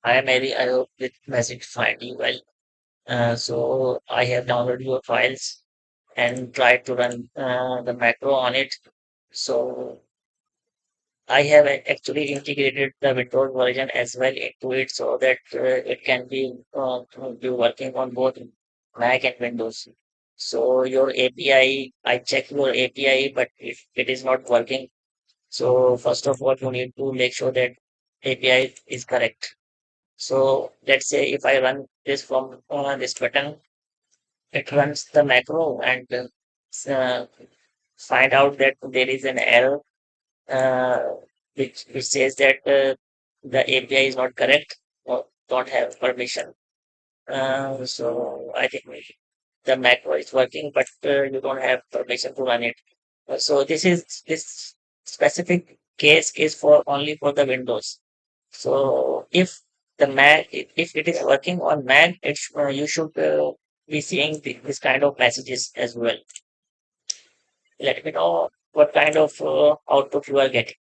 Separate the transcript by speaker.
Speaker 1: Hi Mary, I hope this message find you well. So I have downloaded your files and tried to run the macro on it. So I have actually integrated the Windows version as well into it so that it can be working on both Mac and Windows. So your I checked your API, but it is not working. So first of all, you need to make sure that API is correct. So let's say if I run this from this button, it runs the macro and find out that there is an error uh, which says that the API is not correct or don't have permission. So I think the macro is working, but you don't have permission to run it. So this specific case is for only for the Windows. So if the Mac, if it is working on Mac, you should be seeing this kind of messages as well. Let me know what kind of output you are getting.